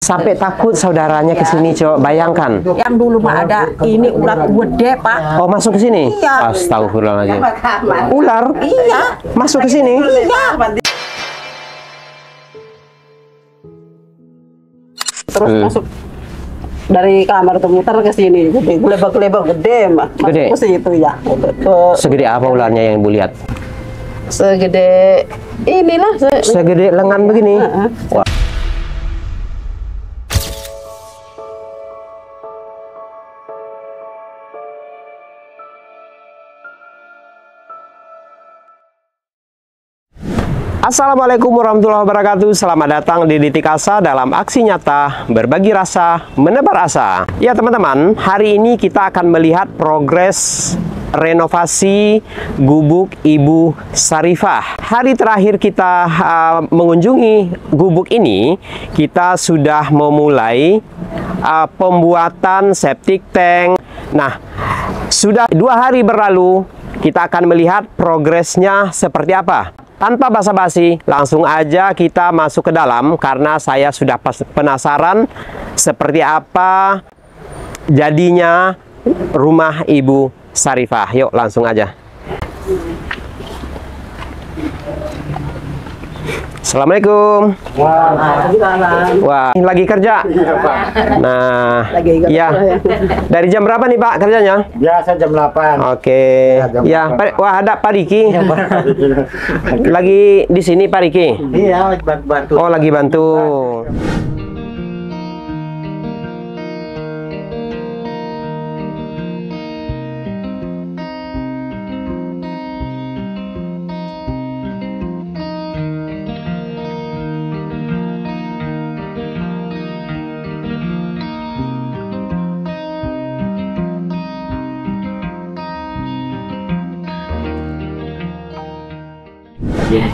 Sampai takut saudaranya ke sini, coba bayangkan. Yang dulu mah ada ini ular gede, Pak. Oh, masuk ke sini? Iya. Astagfirullahaladzim. Ular? Iya. Masuk ke sini? Iya. Terus masuk dari kamar tuh muter ke sini, gede, gelebak-gelebak gede, mah. Gede? Masuk ke situ ya. Segede apa ularnya yang Ibu lihat? Segede inilah. Segede lengan begini? Wah. Assalamualaikum warahmatullahi wabarakatuh. Selamat datang di Ditikasa dalam aksi nyata berbagi rasa, menebar asa. Ya teman-teman, hari ini kita akan melihat progres renovasi gubuk Ibu Sarifah. Hari terakhir kita mengunjungi gubuk ini, kita sudah memulai pembuatan septic tank. Nah, sudah 2 hari berlalu, kita akan melihat progresnya seperti apa. Tanpa basa-basi, langsung aja kita masuk ke dalam karena saya sudah penasaran seperti apa jadinya rumah Ibu Sarifah. Yuk langsung aja. Assalamualaikum. Wah, ini lagi kerja. Nah, ya. Dari jam berapa nih Pak kerjanya? Biasa jam 8. Oke. Ya, wah ada Pak Riki. Lagi di sini Pak Riki? Iya, bantu. Oh, lagi bantu.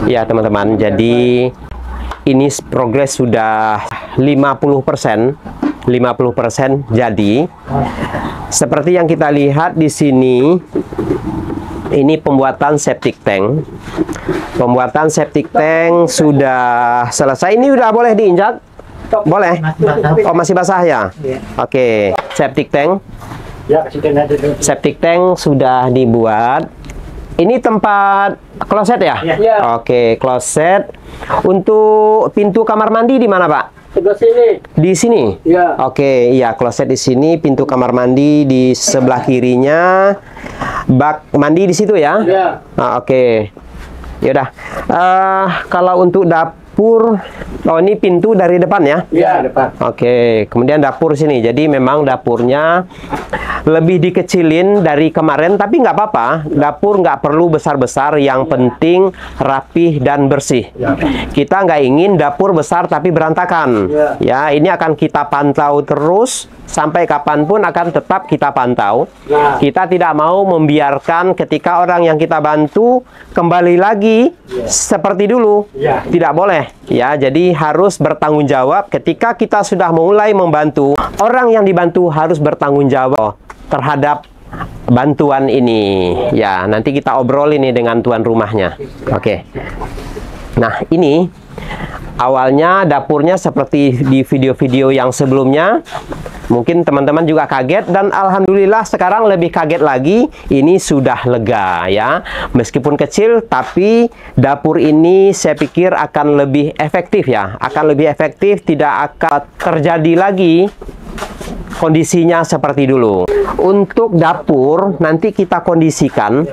Ya teman-teman, jadi ini progres sudah 50%. 50% jadi. Seperti yang kita lihat di sini, ini pembuatan septic tank. Pembuatan septic tank sudah selesai. Ini udah boleh diinjak? Boleh? Oh, masih basah ya? Oke, septic tank. Ya, kasihkan aja dulu. Septic tank sudah dibuat. Ini tempat kloset ya? Ya. Oke, kloset. Untuk pintu kamar mandi di mana, Pak? Sebelah sini. Di sini? Ya. Oke, iya, kloset di sini, pintu kamar mandi di sebelah kirinya. Bak mandi di situ ya? Ya. Oke. Yaudah. Kalau untuk dapur, oh ini pintu dari depan ya? Ya, depan. Oke, kemudian dapur sini. Jadi memang dapurnya lebih dikecilin dari kemarin, tapi nggak apa-apa. Dapur nggak perlu besar-besar, yang penting rapih dan bersih. Kita nggak ingin dapur besar tapi berantakan. Ya, ini akan kita pantau terus sampai kapanpun akan tetap kita pantau. Kita tidak mau membiarkan ketika orang yang kita bantu kembali lagi seperti dulu. Tidak boleh. Ya, jadi harus bertanggung jawab ketika kita sudah mulai membantu. Orang yang dibantu harus bertanggung jawab terhadap bantuan ini. Ya, nanti kita obrol ini dengan tuan rumahnya. Oke. Nah, ini awalnya dapurnya seperti di video-video yang sebelumnya. Mungkin teman-teman juga kaget, dan alhamdulillah sekarang lebih kaget lagi. Ini sudah lega ya. Meskipun kecil, tapi dapur ini saya pikir akan lebih efektif ya. Akan lebih efektif, tidak akan terjadi lagi kondisinya seperti dulu. Untuk dapur nanti kita kondisikan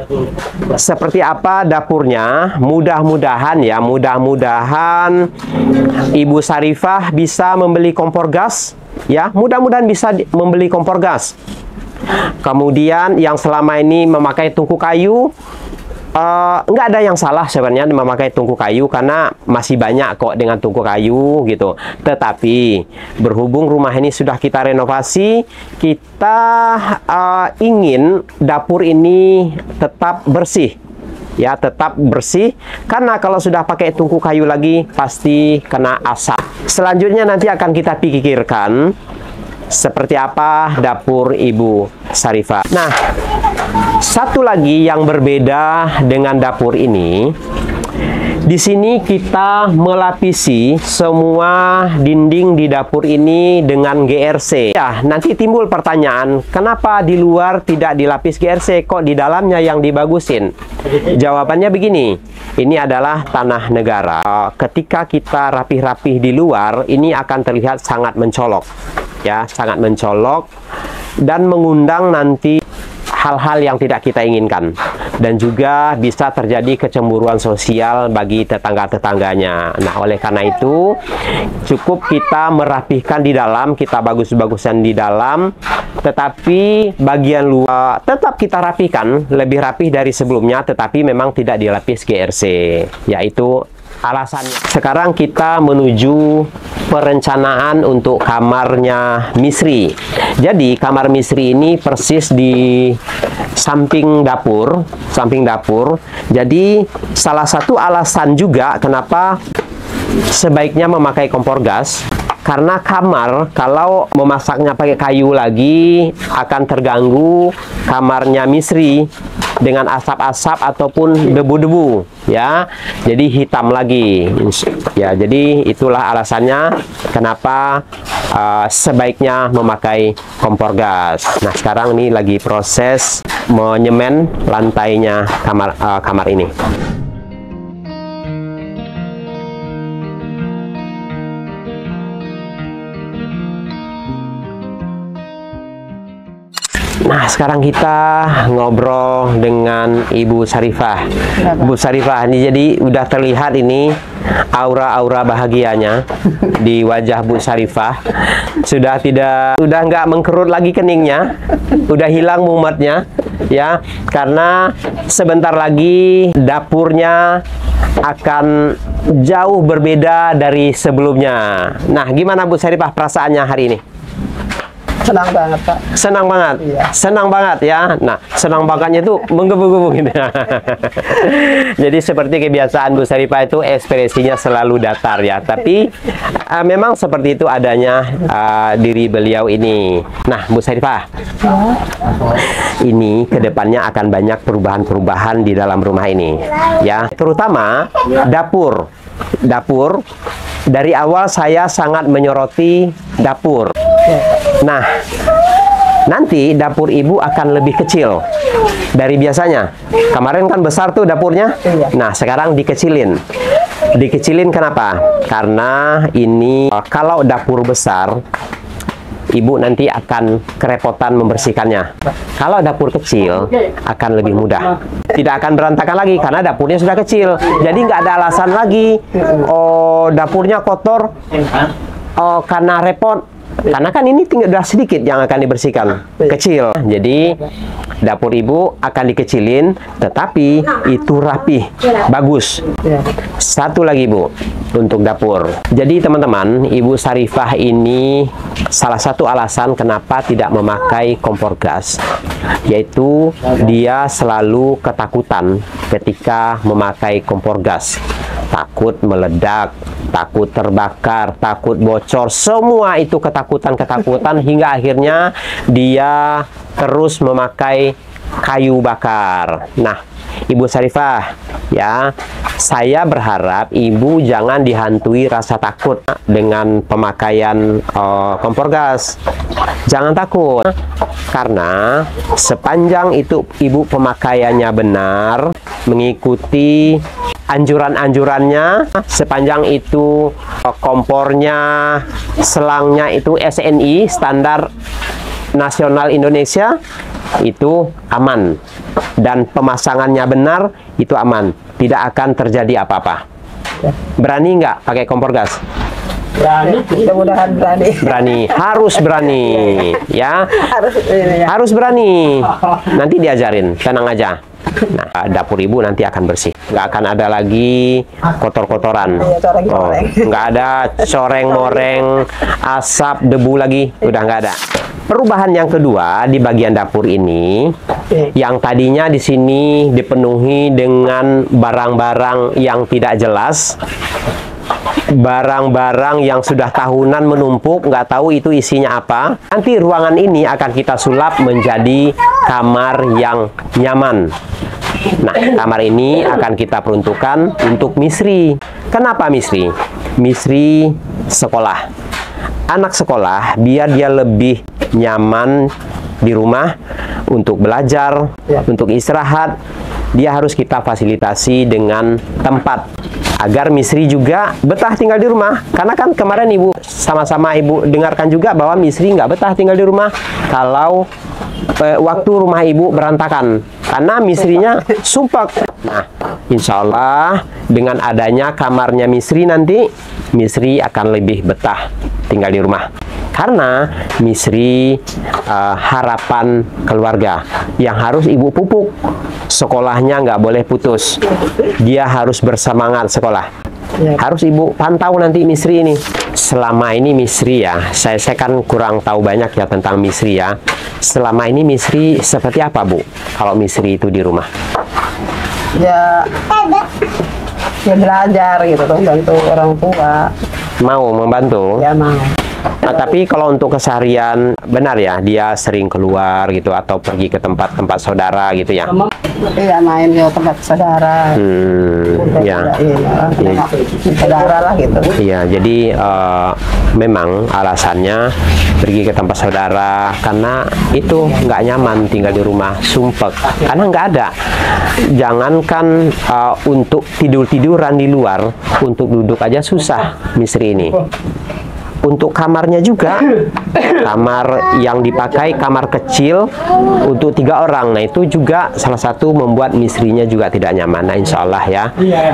seperti apa dapurnya. Mudah-mudahan ya, mudah-mudahan Ibu Sarifah bisa membeli kompor gas ya. Mudah-mudahan bisa membeli kompor gas. Kemudian yang selama ini memakai tungku kayu, nggak ada yang salah sebenarnya memakai tungku kayu, karena masih banyak kok dengan tungku kayu gitu. Tetapi berhubung rumah ini sudah kita renovasi, kita ingin dapur ini tetap bersih ya, tetap bersih, karena kalau sudah pakai tungku kayu lagi pasti kena asap. Selanjutnya nanti akan kita pikirkan seperti apa dapur Ibu Sarifah. Nah, satu lagi yang berbeda dengan dapur ini, Di sini kita melapisi semua dinding di dapur ini dengan GRC. Ya, nanti timbul pertanyaan, kenapa di luar tidak dilapis GRC, kok di dalamnya yang dibagusin? Jawabannya begini, ini adalah tanah negara. Ketika kita rapih-rapih di luar, ini akan terlihat sangat mencolok. Ya, sangat mencolok dan mengundang nanti hal-hal yang tidak kita inginkan, dan juga bisa terjadi kecemburuan sosial bagi tetangga-tetangganya. Nah, oleh karena itu cukup kita merapihkan di dalam, kita bagus-bagusan di dalam, tetapi bagian luar tetap kita rapihkan lebih rapih dari sebelumnya, tetapi memang tidak dilapis GRC, yaitu alasannya. Sekarang kita menuju perencanaan untuk kamarnya Misri. Jadi kamar Misri ini persis di samping dapur, Jadi salah satu alasan juga kenapa sebaiknya memakai kompor gas, karena kamar kalau memasaknya pakai kayu lagi akan terganggu kamarnya Misri dengan asap-asap ataupun debu-debu, ya. Jadi hitam lagi. Ya, jadi itulah alasannya kenapa sebaiknya memakai kompor gas. Nah, sekarang ini lagi proses menyemen lantainya kamar ini. Nah, sekarang kita ngobrol dengan Ibu Sarifah. Bu Sarifah, ini jadi udah terlihat ini aura-aura bahagianya di wajah Bu Sarifah. Udah nggak mengkerut lagi keningnya, udah hilang mumetnya, ya, karena sebentar lagi dapurnya akan jauh berbeda dari sebelumnya. Nah, gimana Bu Sarifah perasaannya hari ini? Senang banget, Pak. Senang banget, iya. Senang banget ya. Nah, senang bangetnya itu menggebu-gebu gitu. Jadi seperti kebiasaan Bu Sarifah itu ekspresinya selalu datar ya. Tapi memang seperti itu adanya diri beliau ini. Nah, Bu Sarifah, ini kedepannya akan banyak perubahan-perubahan di dalam rumah ini, ya. Terutama dapur. Dari awal saya sangat menyoroti dapur. Nah, nanti dapur Ibu akan lebih kecil dari biasanya. Kemarin kan besar tuh dapurnya. Nah, sekarang dikecilin. Dikecilin kenapa? Karena ini kalau dapur besar, Ibu nanti akan kerepotan membersihkannya. Kalau dapur kecil akan lebih mudah. Tidak akan berantakan lagi karena dapurnya sudah kecil. Jadi nggak ada alasan lagi. Oh, dapurnya kotor. Oh, karena repot. Karena kan ini tinggal sedikit yang akan dibersihkan, kecil. Jadi dapur Ibu akan dikecilin, tetapi itu rapih, bagus. Satu lagi Bu, untuk dapur. Jadi teman-teman, Ibu Sarifah ini salah satu alasan kenapa tidak memakai kompor gas, yaitu dia selalu ketakutan ketika memakai kompor gas. Takut meledak, takut terbakar, takut bocor, semua itu ketakutan hingga akhirnya dia terus memakai kayu bakar. Nah, Ibu Sarifah, ya, saya berharap Ibu jangan dihantui rasa takut dengan pemakaian kompor gas. Jangan takut, karena sepanjang itu Ibu pemakaiannya benar, mengikuti anjuran-anjurannya, sepanjang itu kompornya, selangnya itu SNI, Standar Nasional Indonesia, itu aman, dan pemasangannya benar, itu aman, tidak akan terjadi apa-apa. Berani nggak pakai kompor gas? Berani, mudah-mudahan berani. Berani, harus berani, ya. Harus berani. Nanti diajarin, tenang aja. Nah, dapur Ibu nanti akan bersih, nggak akan ada lagi kotor-kotoran. Nggak ada coreng-moreng, asap, debu lagi, udah nggak ada. Perubahan yang kedua di bagian dapur ini, yang tadinya di sini dipenuhi dengan barang-barang yang tidak jelas, barang-barang yang sudah tahunan menumpuk, nggak tahu itu isinya apa. Nanti ruangan ini akan kita sulap menjadi kamar yang nyaman. Nah, kamar ini akan kita peruntukkan untuk Misri. Kenapa Misri? Misri sekolah. Anak sekolah biar dia lebih nyaman di rumah untuk belajar, untuk istirahat, dia harus kita fasilitasi dengan tempat agar Misri juga betah tinggal di rumah. Karena kan kemarin Ibu sama-sama Ibu dengarkan juga bahwa Misri nggak betah tinggal di rumah kalau waktu rumah Ibu berantakan karena Misrinya sumpek. Nah, insya Allah dengan adanya kamarnya Misri nanti, Misri akan lebih betah tinggal di rumah. Karena Misri harapan keluarga yang harus Ibu pupuk. Sekolahnya nggak boleh putus. Dia harus bersemangat sekolah. Harus Ibu pantau nanti Misri ini. Selama ini Misri ya, saya kan kurang tahu banyak ya tentang Misri ya. Selama ini Misri seperti apa Bu? Kalau Misri itu di rumah? Ya belajar gitu tuh, bantu orang tua. Mau membantu? Ya mau. Nah, tapi kalau untuk keseharian benar ya, dia sering keluar gitu atau pergi ke tempat-tempat saudara gitu ya? Iya, main ke tempat saudara. Ya. Iya, saudara lah gitu. Iya, jadi memang alasannya pergi ke tempat saudara karena itu nggak nyaman tinggal di rumah, sumpek. Karena nggak ada. Jangankan untuk tidur-tiduran di luar, untuk duduk aja susah Misri ini. Untuk kamarnya juga, kamar yang dipakai kamar kecil untuk 3 orang. Nah, itu juga salah satu membuat Misrinya juga tidak nyaman. Nah, insya Allah ya,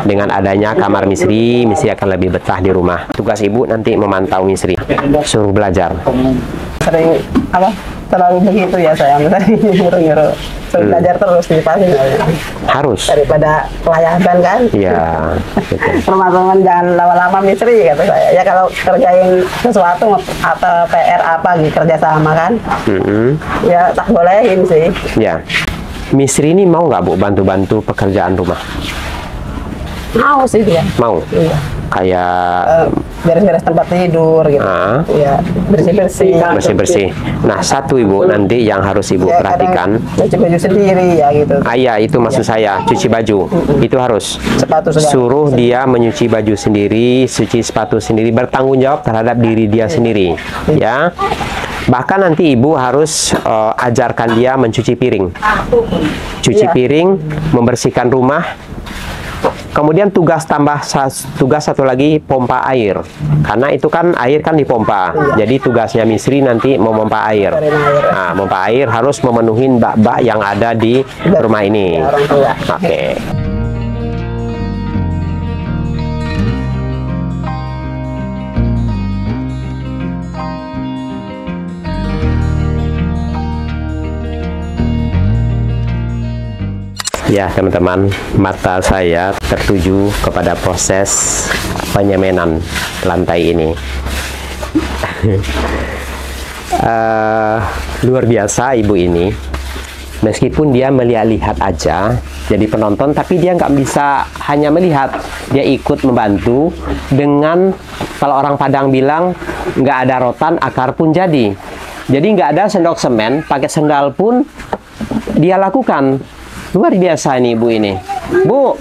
dengan adanya kamar Misri, Misri akan lebih betah di rumah. Tugas Ibu nanti memantau Misri, suruh belajar. Sering terlalu begitu ya saya, nyuruh suruh belajar terus di pasti Harus. daripada kelayaban kan. Iya. Teman-teman jangan lama-lama Misri kata saya. Ya kalau kerjain sesuatu atau PR apa gitu kerja sama kan, ya tak bolehin sih. Ya. Misri ini mau nggak Bu bantu-bantu pekerjaan rumah? Mau sih dia. Mau. Iya. Kayak Beres-beres tempat tidur gitu. Ya, bersih-bersih. Nah, satu Ibu nanti yang harus Ibu Ya, perhatikan. cuci baju sendiri ya gitu. Iya, itu maksud saya, cuci baju. Itu harus. Sepatu segala. Suruh dia menyuci baju sendiri, cuci sepatu sendiri, bertanggung jawab terhadap diri dia sendiri. Ya. Bahkan nanti Ibu harus ajarkan dia mencuci piring. Cuci piring, membersihkan rumah. Kemudian tugas satu lagi pompa air. Karena itu kan air kan dipompa. Jadi tugasnya Misri nanti memompa air. Nah, memompa air harus memenuhi bak-bak yang ada di rumah ini. Oke. Ya teman-teman, mata saya tertuju kepada proses penyemenan lantai ini. Luar biasa ibu ini. Meskipun dia melihat-lihat aja jadi penonton, tapi dia nggak bisa hanya melihat, dia ikut membantu dengan, kalau orang Padang bilang, nggak ada rotan akar pun jadi. Jadi nggak ada sendok semen, pakai sendal pun dia lakukan. Luar biasa nih ibu ini. Bu,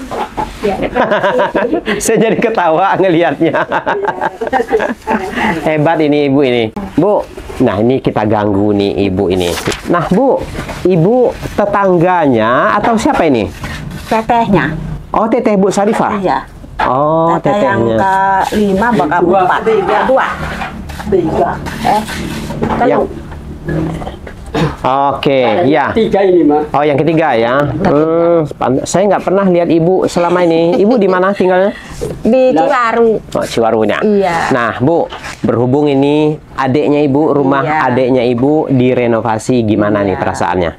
saya jadi ketawa ngelihatnya. Hebat ini ibu ini. Bu, nah ini kita ganggu nih ibu ini. Nah Bu, ibu tetangganya atau siapa ini? Tetehnya. Oh, teteh Bu Sarifah? Iya. Oh, Teteh yang tetehnya. ke-5 bakal 4. 2. Yang Oke, ya. Tiga ini, Mak. Oh, yang ketiga ya. Saya nggak pernah lihat ibu selama ini. Ibu di mana tinggalnya? Di Ciwaru. Oh, Ciwarunya. Iya. Nah, Bu, berhubung ini adiknya ibu, rumah Iya. adiknya ibu direnovasi, gimana nih perasaannya?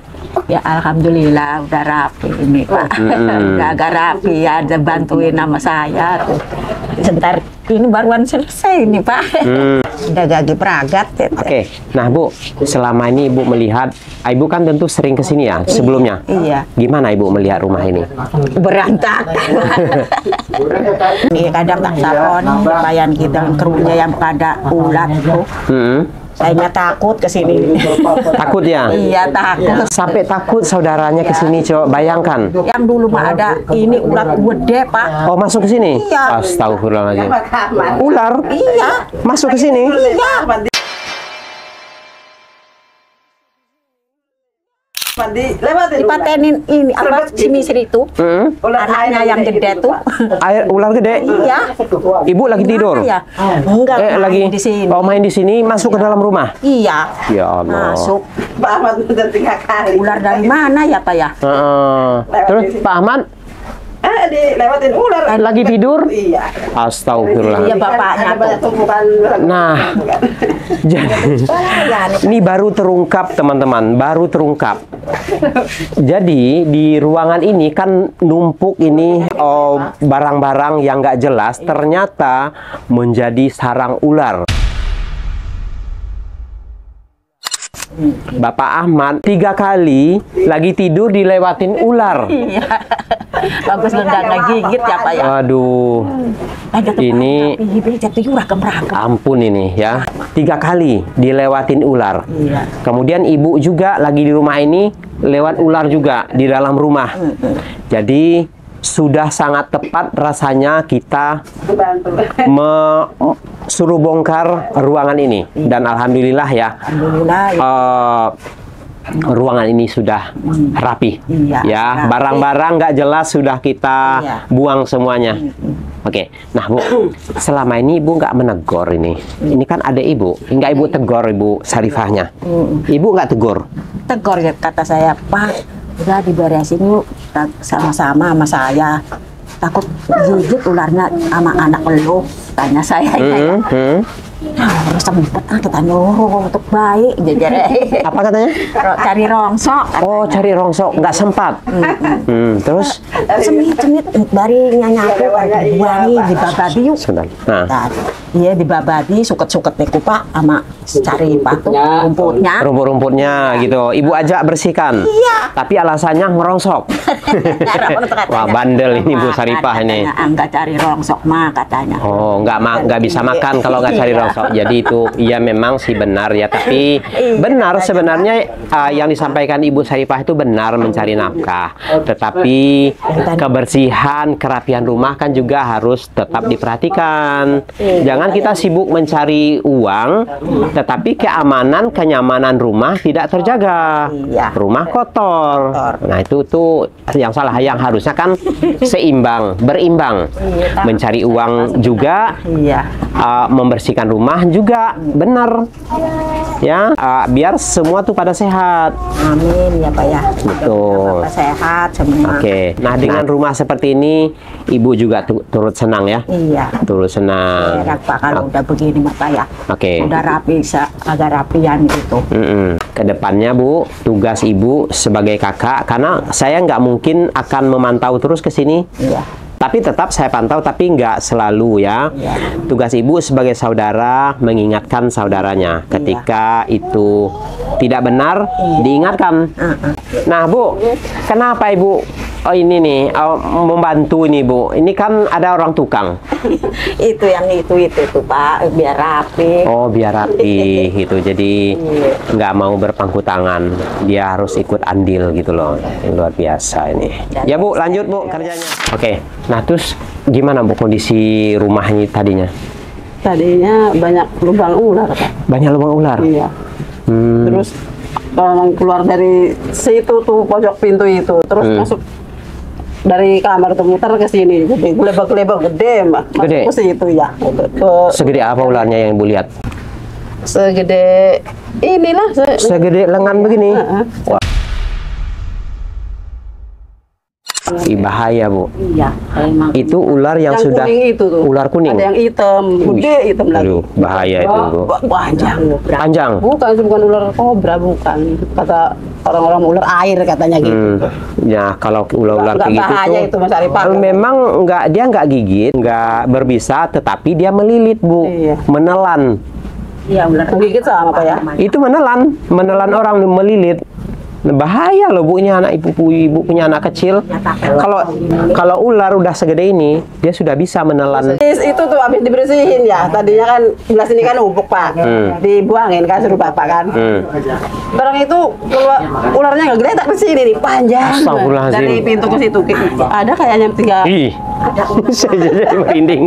Ya alhamdulillah udah rapi ini Pak. Udah agak rapi, ada bantuin nama saya tuh. Sebentar ini baruan selesai ini Pak. Udah gagi peragat. Oke, nah Bu, selama ini ibu melihat, ibu kan tentu sering kesini ya sebelumnya. Iya. Gimana ibu melihat rumah ini? Berantakan. Ini kadang tak sapon, bayan kita kerunya yang pada ulat tuh. Saya takut ke sini. Takut ya? Iya, takut. Sampai takut saudaranya ke sini, coba bayangkan. Yang dulu mah ada ini ular gede, Pak. Oh, masuk ke sini? Iya. Astagfirullahaladzim. Ular? Iya. Masuk ke sini? Iya. Dipatenin ini apa si Misri itu? Anaknya yang gede tuh. Air ular gede? Iya. Ibu lagi tidur? Ya. Enggak, Lagi di sini. Oh, main di sini, masuk ke dalam rumah? Iya. Ya Allah. Masuk. Pak Ahmad udah 3 kali. Ular dari mana ya, Pak ya? Terus Pak Ahmad Dilewatin ular. lagi tidur? Iya. Astagfirullah. Iya, bapaknya Ada banyak tuh. tumpukan. Nah, ini baru terungkap teman-teman, baru terungkap. Jadi di ruangan ini kan numpuk ini barang-barang yang nggak jelas, ternyata menjadi sarang ular. Bapak Ahmad 3 kali lagi tidur dilewatin ular. Iya. Bagus lu nggak gigit ya, Pak ya? Aduh, ini ampun ini ya. 3 kali dilewatin ular. Iya. Kemudian ibu juga lagi di rumah ini lewat ular juga di dalam rumah. Jadi sudah sangat tepat rasanya kita suruh bongkar ruangan ini. Dan alhamdulillah ya, Alhamdulillah. Ya. Ruangan ini sudah rapi. Iya, Ya, rapi. barang-barang nggak jelas sudah kita Iya. buang semuanya. Oke, nah Bu, selama ini Ibu nggak menegur ini. Ini kan ada Ibu, nggak Ibu tegur Ibu Sarifahnya. Ibu nggak tegur. Tegur ya kata saya, Pak, udah diberesin yuk sama-sama sama saya. Takut gigit ularnya sama anak lu, tanya saya. Harus sempet kita nyuruh untuk baik jadi Apa katanya? cari rongsok. Oh, cari rongsok, nggak sempat. Terus? Semit dari nyanyaku buangi di babadi yuk. Sebentar. Nah, Iya di babadi suket-suket neku Pak sama cari patu rumputnya. rumput-rumputnya gitu. Ibu ajak bersihkan. Iya. Tapi alasannya ngerongsok. Wah, bandel ini Bu Sarifah ini. Enggak cari rongsok mah katanya. Oh, nggak bisa makan kalau nggak cari rongsok. Jadi itu ya memang sih benar ya. Tapi benar sebenarnya yang disampaikan Ibu Sarifah itu benar mencari nafkah. Tetapi kebersihan, kerapian rumah kan juga harus tetap diperhatikan. Jangan kita sibuk mencari uang, tetapi keamanan, kenyamanan rumah tidak terjaga. Iya. Rumah kotor. Nah itu tuh yang salah. Yang harusnya kan seimbang, berimbang. Mencari uang juga. Iya. Membersihkan rumah juga benar ya, biar semua tuh pada sehat. Amin ya Pak ya. Betul. Bapak sehat semua. Oke, nah dengan rumah seperti ini ibu juga turut senang ya. Iya. Turut senang. Enak Pak kalau udah begini Pak ya. Oke. Udah rapi, agak rapian gitu. Kedepannya Bu, tugas ibu sebagai kakak, karena saya nggak mungkin akan memantau terus ke sini. Iya. Tapi tetap saya pantau, tapi nggak selalu ya. Tugas ibu sebagai saudara mengingatkan saudaranya. Ketika itu tidak benar, diingatkan. Nah Bu, kenapa ibu ini nih membantu ini Bu? Ini kan ada orang tukang. Itu yang itu tuh Pak, biar rapi. Oh, biar rapi gitu. Jadi nggak mau berpangku tangan. Dia harus ikut andil gitu loh. Luar biasa ini. Ya Bu, lanjut Bu kerjanya. Oke. Nah terus gimana Bu kondisi rumahnya tadinya? Tadinya banyak lubang ular Pak. Banyak lubang ular? Iya. Terus keluar dari situ tuh pojok pintu itu, terus masuk dari kamar tuh muter ke sini, jadi gelebak-gelebak gede mah. Gede? Masuk ke situ ya. Segede apa ularnya yang Ibu lihat? Segede inilah. Segede lengan begini? Wah. Bahaya Bu. Iya, emang. Itu ular yang sudah kuning itu tuh. ular kuning. Ada yang hitam, gede hitam lagi. Aduh, bahaya itu Bu. Panjang. Panjang. Bukan, itu bukan ular kobra, bukan. Kata orang-orang ular air katanya gitu. Ya kalau ular-ular Nggak kayak gitu bahaya tuh, itu, Mas Arifah. memang dia nggak gigit, nggak berbisa, tetapi dia melilit Bu, Iya. menelan. Iya, ular Gigit sama Pak ya? Itu menelan orang melilit. Bahaya loh Bu, ini anak ibu punya anak kecil. Kalau ular udah segede ini, dia sudah bisa menelan. Itu tuh habis dibersihin ya. Tadinya kan sebelah sini kan ubuk Pak. Dibuangin kan suruh Bapak kan. Barang itu keluar ularnya nggak geletak di sini nih, panjang. Astagfirullahaladzim. Dari pintu ke situ. Ada kayaknya 3. Ih, saya jadi merinding.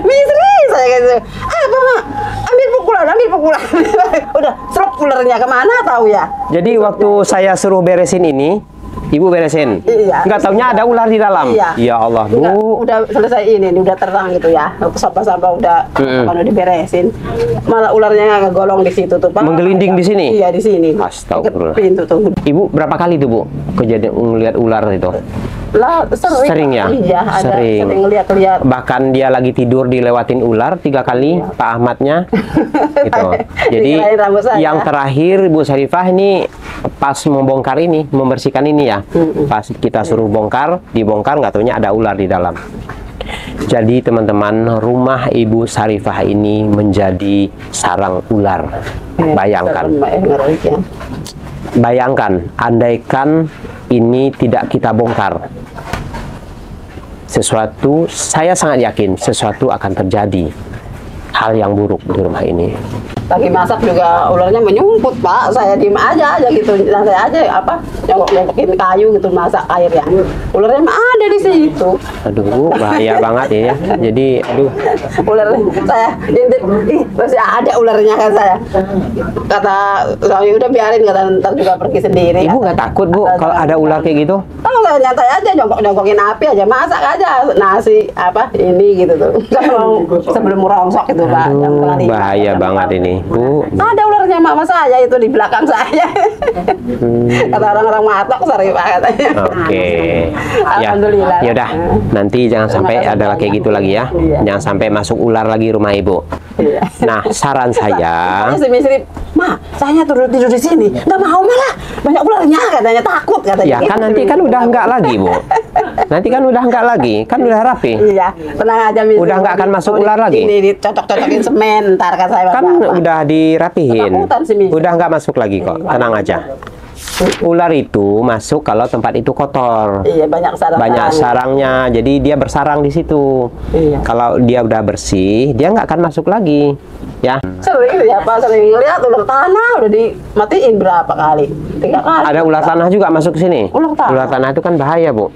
Misri, saya gitu. Apa Mak? Ambil pukulan. Udah, serok ularnya kemana tahu ya. Jadi waktu saya suruh beresin ini, Ibu beresin. Iya. Nggak taunya ada ular di dalam. Iya. Ya Allah, Enggak, Bu. udah selesai ini udah terang gitu ya. Sampah-sampah udah udah diberesin. Malah ularnya ngegolong di situ tuh, Pak. Menggelinding di sini? Iya, di sini. Astagfirullah. Deket pintu tuh. Ibu berapa kali tuh Bu kejadian ngeliat ular itu? Lah, sering ya? Iya, ada Sering. lihat. Bahkan dia lagi tidur dilewatin ular 3 kali, Pak Ahmadnya. Gitu. Jadi Dikirain rambut saya. yang terakhir Bu Sarifah ini pas membongkar ini, membersihkan ini ya. Pas kita suruh dibongkar nggak taunya ada ular di dalam. Jadi teman-teman, rumah Ibu Sarifah ini menjadi sarang ular. Bayangkan. Bayangkan, andaikan ini tidak kita bongkar, saya sangat yakin sesuatu akan terjadi hal yang buruk di rumah ini. Lagi masak juga ularnya menyumput Pak, saya diem aja gitu, santai aja nyongkokin kayu gitu, masak airnya, ularnya mah ada di situ. Aduh Bu, bahaya banget ya. Jadi aduh, Ular saya intip, masih ada ularnya kan saya. Kata suami udah biarin, kata ntar juga pergi sendiri. Ibu nggak takut Bu kalau ada ular kayak gitu? Kalau nggak nyantai aja, jongkokin api aja, masak aja nasi ini gitu tuh. Kalau sebelum rongsok itu Pak. Aduh, bahaya banget ini Bu. Ada ularnya mama saya itu di belakang saya. Kata orang-orang matok sering Pak katanya. Oke. Alhamdulillah. Ya udah, nanti jangan sampai ada kayak gitu lagi ya. Jangan sampai masuk ular lagi rumah Ibu. Iya. Nah, saran saya, Si Misri, Ma, saya tidur di sini. Nggak mau malah, banyak ularnya katanya, takut katanya. ya kan nanti kan udah enggak lagi Bu. Nanti kan udah enggak lagi, kan udah rapi. Iya, tenang aja Misri. Udah nggak akan masuk ular lagi? Ini dicocok-cocokin semen, ntar kan saya Kan udah dirapihin. Ketakutan si Misri. Udah nggak masuk lagi kok, tenang aja. Ular itu masuk kalau tempat itu kotor. Iya, banyak sarangnya, jadi dia bersarang di situ. Iya. Kalau dia udah bersih, dia nggak akan masuk lagi, ya. Sering ya Pak, sering lihat ular tanah udah dimatiin berapa kali? 3 kali. Ada ular tanah juga masuk ke sini. Ular tanah. Itu kan bahaya Bu.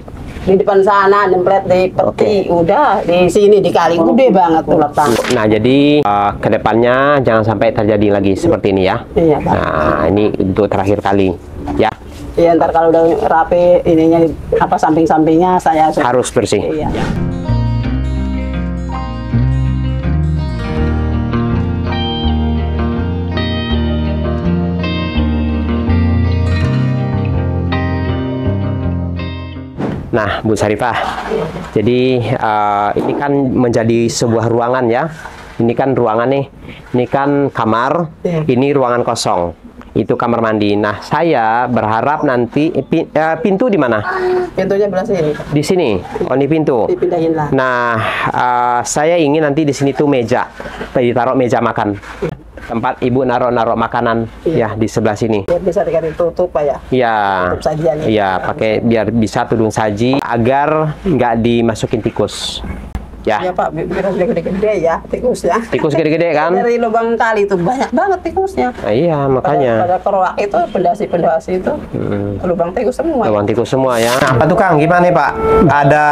Di depan sana nyemplet di peti, udah di sini di kali gede banget ular tanah. Nah jadi kedepannya jangan sampai terjadi lagi seperti ini ya. Iya Pak. Nah ini untuk terakhir kali, ya. Iya, ntar kalau udah rapi ininya samping-sampingnya saya Harus bersih. Iya. Nah, Bu Sarifah, jadi ini kan menjadi sebuah ruangan ya. Ini kan ruangan nih, ini kan kamar, ini ruangan kosong. Itu kamar mandi. Nah, saya berharap nanti pintu di mana? Pintunya belah sini. Di sini. Oh, ini pintu. Dipindahin lah. Nah, saya ingin nanti di sini tuh meja, ditaruh meja makan. Tempat Ibu naruh makanan ya di sebelah sini. Biar bisa dikasih tutup Pak ya. Iya. Tutup sajian. Iya, pakai biar bisa tudung saji agar nggak dimasukin tikus. Ya. Iya Pak, biar gede-gede ya tikusnya. Tikus gede-gede kan? Dari lubang kali itu banyak banget tikusnya. Nah, iya, makanya. Pada keruak itu, pendasi-pendasi itu, lubang tikus semua. Lubang tikus semua ya. Nah, apa tuh Kang? Gimana nih Pak? Ada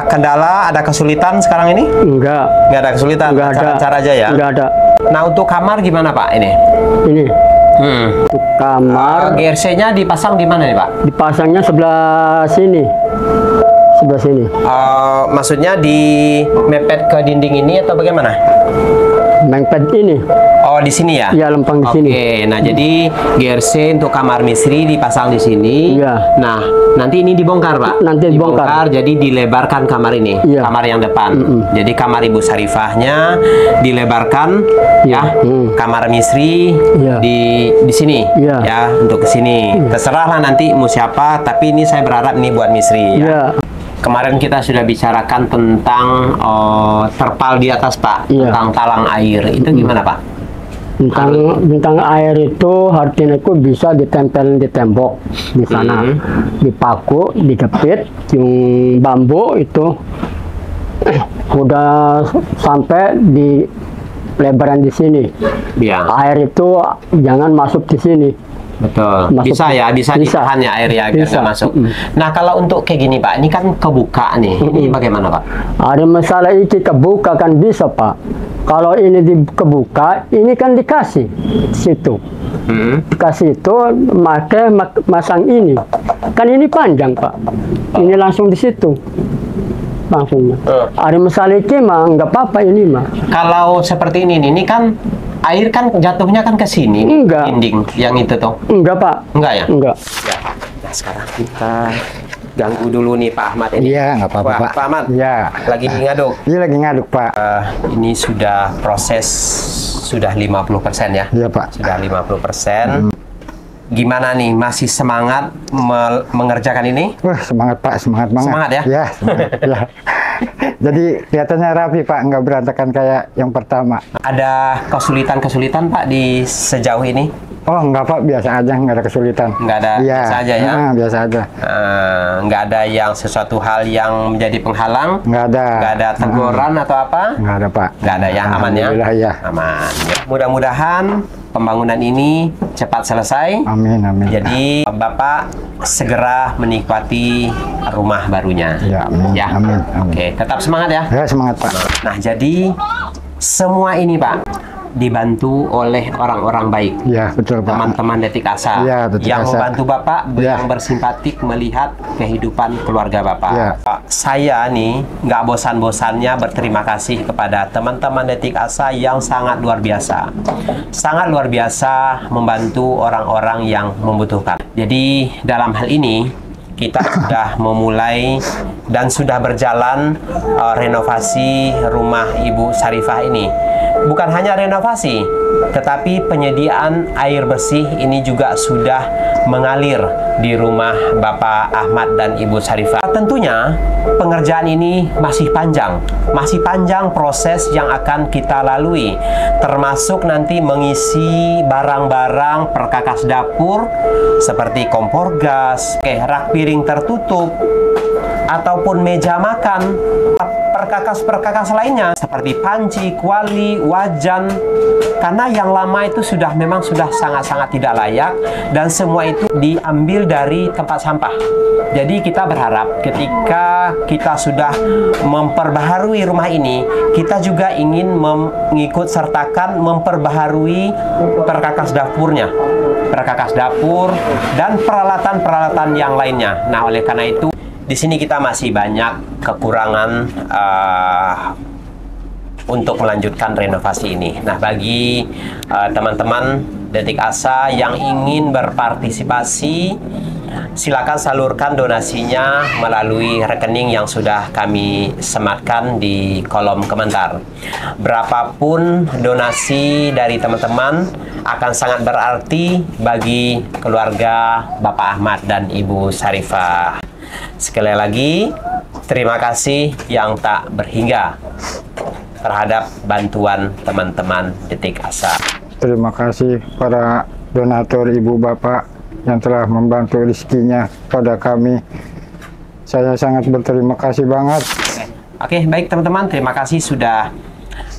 kendala, ada kesulitan sekarang ini? Enggak, Nggak ada kesulitan? enggak ada. Lancar aja ya? Enggak ada. Nah, untuk kamar gimana Pak ini? Ini untuk kamar GRC-nya dipasang di mana nih Pak? dipasangnya sebelah sini. Sebelah sini. Maksudnya di mepet ke dinding ini atau bagaimana? Mengped ini. Oh, di sini ya? Iya, lempang di sini. Oke, nah jadi GRC untuk kamar Misri dipasang di sini. Iya. Nah, nanti ini dibongkar, Pak. Nanti dibongkar. Jadi dilebarkan kamar ini, Iya. kamar yang depan. Jadi kamar Ibu Sarifahnya dilebarkan, Iya. ya. Kamar Misri Iya. di sini, Iya. ya, untuk ke sini. Terserahlah nanti mau siapa, tapi ini saya berharap ini buat Misri. Ya. Iya. Kemarin kita sudah bicarakan tentang terpal di atas Pak, Iya. tentang talang air. Itu gimana Pak? Tentang air itu artinya itu bisa ditempel di tembok di sana, dipaku, dijepit, yung bambu itu udah sampai di lebaran di sini. Ya. Air itu jangan masuk di sini. Betul. Masuk. Bisa ya, bisa ditahan ya air ya biar Bisa. nggak masuk. Nah, kalau untuk kayak gini Pak, ini kan kebuka nih. Ini bagaimana Pak? Ada masalah ini kebuka kan bisa Pak. Kalau ini kebuka, ini kan dikasih situ. Dikasih itu masang ini. Kan ini panjang Pak. Ini langsung di situ. Langsungnya. Ada masalah ini mah nggak apa-apa ini mah. Kalau seperti ini kan air kan jatuhnya kan ke sini. Enggak. Dinding yang itu tuh. Enggak Pak. Enggak ya? Enggak. Ya. Nah, sekarang kita ganggu dulu nih Pak Ahmad ini. Iya, nggak apa-apa, Wah, Pak. Pak Ahmad. Iya. Lagi ngaduk. Iya lagi ngaduk, Pak. Ini sudah proses sudah 50% ya. Iya, Pak. Sudah 50%. Gimana nih? Masih semangat mengerjakan ini? Wah, semangat Pak, semangat banget. Semangat ya? Iya, semangat, ya. Jadi kelihatannya rapi Pak, nggak berantakan kayak yang pertama. Ada kesulitan-kesulitan Pak di sejauh ini? Oh, nggak Pak, biasa aja, nggak ada kesulitan. Nggak ada, Iya. biasa aja ya? Biasa aja. Nggak ada yang sesuatu hal yang menjadi penghalang? Nggak ada. Nggak ada teguran atau apa? Nggak ada Pak. Nggak ada ya, aman ya? Alhamdulillah ya. Aman. Mudah-mudahan pembangunan ini cepat selesai. Amin, amin. Jadi Bapak segera menikmati rumah barunya. Ya, amin, Ya. amin, amin. Oke, tetap semangat ya. Ya, semangat Pak. Nah, jadi semua ini Pak dibantu oleh orang-orang baik. Ya, betul Pak. Teman-teman Detik Asa Ya, Detik yang Asa. membantu Bapak, Ya. yang bersimpatik melihat kehidupan keluarga Bapak. Ya. Pak, saya nih nggak bosan-bosannya berterima kasih kepada teman-teman Detik Asa yang sangat luar biasa. Sangat luar biasa membantu orang-orang yang membutuhkan. Jadi dalam hal ini kita sudah memulai dan sudah berjalan renovasi rumah Ibu Sarifah ini. Bukan hanya renovasi, tetapi penyediaan air bersih ini juga sudah mengalir di rumah Bapak Ahmad dan Ibu Sarifah. Tentunya pengerjaan ini masih panjang proses yang akan kita lalui, termasuk nanti mengisi barang-barang perkakas dapur seperti kompor gas, rak piring tertutup, ataupun meja makan, perkakas-perkakas lainnya seperti panci, kuali, wajan, karena yang lama itu memang sudah sangat-sangat tidak layak dan semua itu diambil dari tempat sampah. Jadi kita berharap ketika kita sudah memperbaharui rumah ini, kita juga ingin mengikut sertakan memperbaharui perkakas dapurnya, perkakas dapur dan peralatan-peralatan yang lainnya. Nah, oleh karena itu di sini kita masih banyak kekurangan untuk melanjutkan renovasi ini. Nah, bagi teman-teman Detik Asa yang ingin berpartisipasi, silakan salurkan donasinya melalui rekening yang sudah kami sematkan di kolom komentar. Berapapun donasi dari teman-teman akan sangat berarti bagi keluarga Bapak Ahmad dan Ibu Sarifah. Sekali lagi, terima kasih yang tak berhingga terhadap bantuan teman-teman Detik Asa. Terima kasih para donatur Ibu Bapak yang telah membantu rezekinya pada kami. Saya sangat berterima kasih banget. Oke, baik teman-teman, terima kasih sudah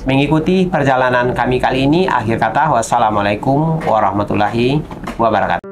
mengikuti perjalanan kami kali ini. Akhir kata, wassalamualaikum warahmatullahi wabarakatuh.